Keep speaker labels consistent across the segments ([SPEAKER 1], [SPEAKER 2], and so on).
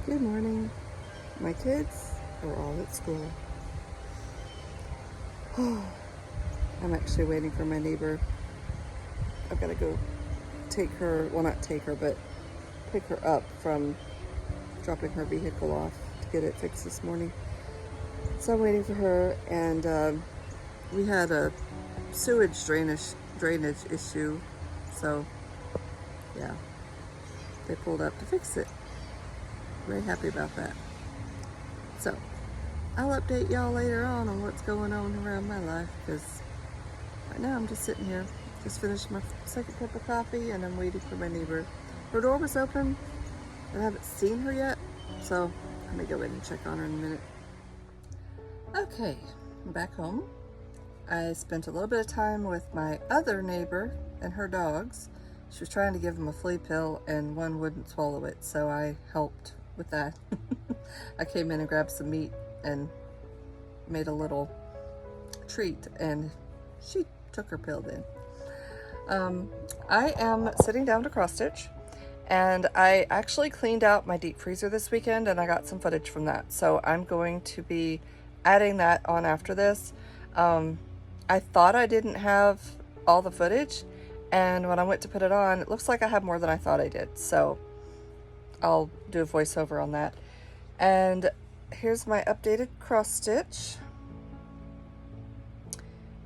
[SPEAKER 1] Good morning. My kids are all at school. I'm actually waiting for my neighbor. I've got to go take her, well, not take her, but pick her up from dropping her vehicle off to get it fixed this morning. So I'm waiting for her, and we had a sewage drainage issue. So, yeah, they pulled up to fix it. Very happy about that. So, I'll update y'all later on what's going on around my life, because right now I'm just sitting here. Just finished my second cup of coffee and I'm waiting for my neighbor. Her door was open and I haven't seen her yet, so I'm gonna go in and check on her in a minute. Okay, I'm back home. I spent a little bit of time with my other neighbor and her dogs. She was trying to give them a flea pill and one wouldn't swallow it, so I helped with that. I came in and grabbed some meat and made a little treat, and she took her pill then. I am sitting down to cross stitch, and I actually cleaned out my deep freezer this weekend and I got some footage from that, so I'm going to be adding that on after this. I thought I didn't have all the footage, and when I went to put it on, it looks like I have more than I thought I did, so I'll do a voiceover on that. And here's my updated cross stitch.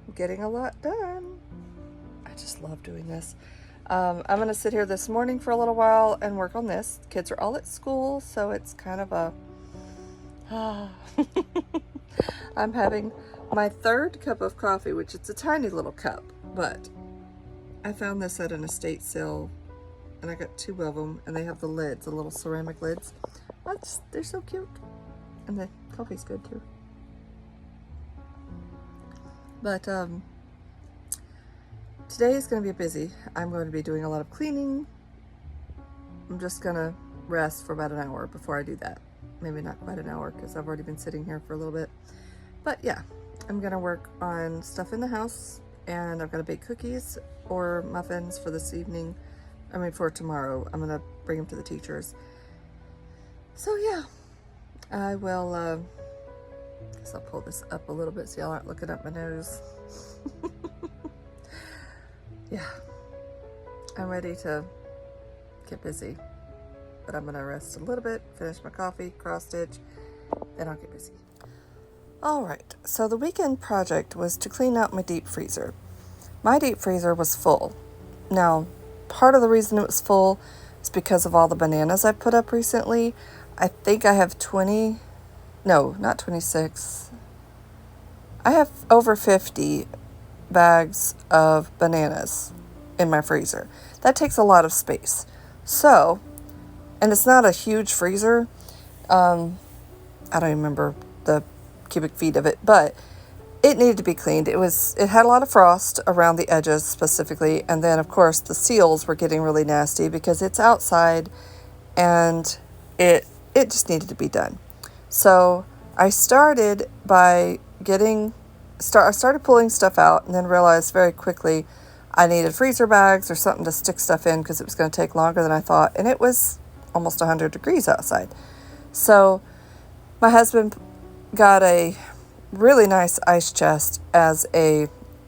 [SPEAKER 1] I'm getting a lot done. I just love doing this. I'm gonna sit here this morning for a little while and work on this. Kids are all at school, so it's kind of a I'm having my third cup of coffee, which it's a tiny little cup, but I found this at an estate sale and I got 2 of them, and they have the lids, the little ceramic lids. They're so cute, and the coffee's good too. But today is going to be busy. I'm going to be doing a lot of cleaning. I'm just going to rest for about an hour before I do that. Maybe not quite an hour, because I've already been sitting here for a little bit. But yeah, I'm going to work on stuff in the house, and I've got to bake cookies or muffins for this evening. For tomorrow. I'm going to bring them to the teachers. So yeah, I will, guess I'll pull this up a little bit so y'all aren't looking up my nose. Yeah, I'm ready to get busy, but I'm gonna rest a little bit, finish my coffee, cross stitch, then I'll get busy. All right, so the weekend project was to clean out my deep freezer. My deep freezer was full. Now, part of the reason it was full is because of all the bananas I put up recently. I think I have 26. I have over 50 bags of bananas in my freezer. That takes a lot of space. So, and it's not a huge freezer. I don't even remember the cubic feet of it, but it needed to be cleaned. It had a lot of frost around the edges specifically, and then of course the seals were getting really nasty because it's outside, and it just needed to be done. So I started by I started pulling stuff out, and then realized very quickly I needed freezer bags or something to stick stuff in because it was going to take longer than I thought, and it was almost 100 degrees outside. So my husband got a really nice ice chest as a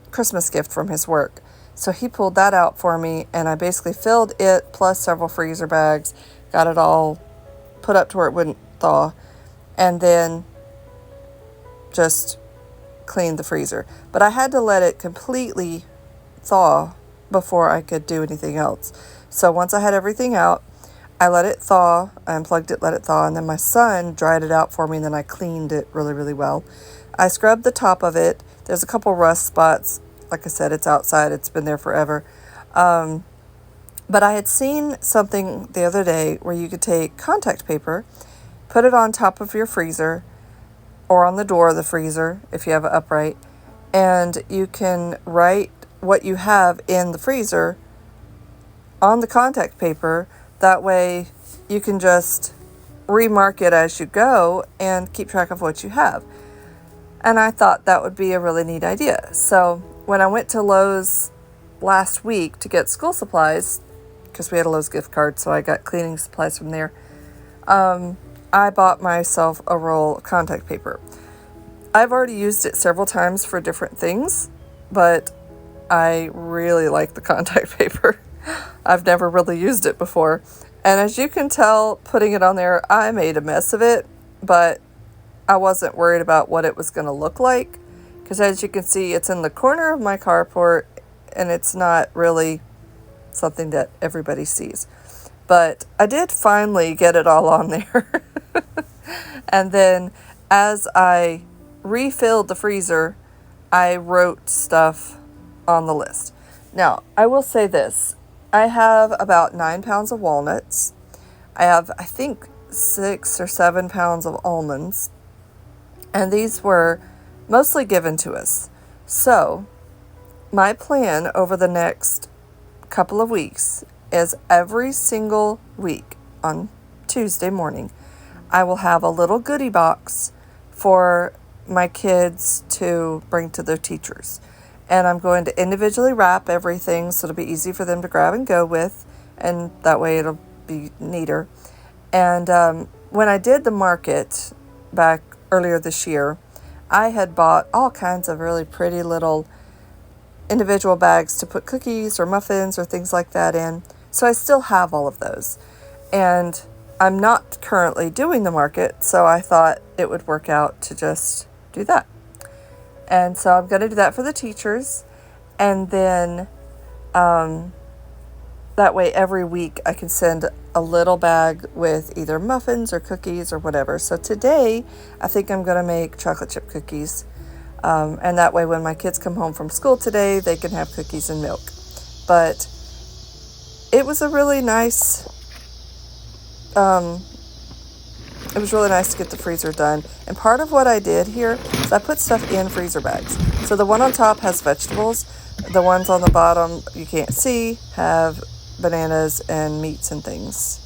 [SPEAKER 1] Christmas gift from his work. So he pulled that out for me, and I basically filled it plus several freezer bags, got it all put up to where it wouldn't thaw, and then just cleaned the freezer. But I had to let it completely thaw before I could do anything else. So once I had everything out, I let it thaw, I unplugged it, let it thaw, and then my son dried it out for me, and then I cleaned it really, really well. I scrubbed the top of it. There's a couple rust spots. Like I said, it's outside. It's been there forever. But I had seen something the other day where you could take contact paper, put it on top of your freezer or on the door of the freezer if you have it upright, and you can write what you have in the freezer on the contact paper. That way you can just remark it as you go and keep track of what you have. And I thought that would be a really neat idea. So when I went to Lowe's last week to get school supplies, because we had a Lowe's gift card, so I got cleaning supplies from there, I bought myself a roll of contact paper. I've already used it several times for different things, but I really like the contact paper. I've never really used it before. And as you can tell, putting it on there, I made a mess of it, but I wasn't worried about what it was going to look like, because as you can see, it's in the corner of my carport, and it's not really something that everybody sees. But I did finally get it all on there. And then as I refilled the freezer, I wrote stuff on the list. Now, I will say this. I have about 9 pounds of walnuts. I have, I think, 6 or 7 pounds of almonds. And these were mostly given to us. So, my plan over the next couple of weeks is every single week on Tuesday morning, I will have a little goodie box for my kids to bring to their teachers. And I'm going to individually wrap everything so it'll be easy for them to grab and go with, and that way it'll be neater. And when I did the market back earlier this year, I had bought all kinds of really pretty little individual bags to put cookies or muffins or things like that in. So I still have all of those. And I'm not currently doing the market, so I thought it would work out to just do that. And so I'm going to do that for the teachers. And then that way every week I can send a little bag with either muffins or cookies or whatever. So today I think I'm going to make chocolate chip cookies. And that way when my kids come home from school today, they can have cookies and milk. But it was a really nice, it was really nice to get the freezer done. And part of what I did here is I put stuff in freezer bags. So the one on top has vegetables. The ones on the bottom you can't see have bananas and meats and things.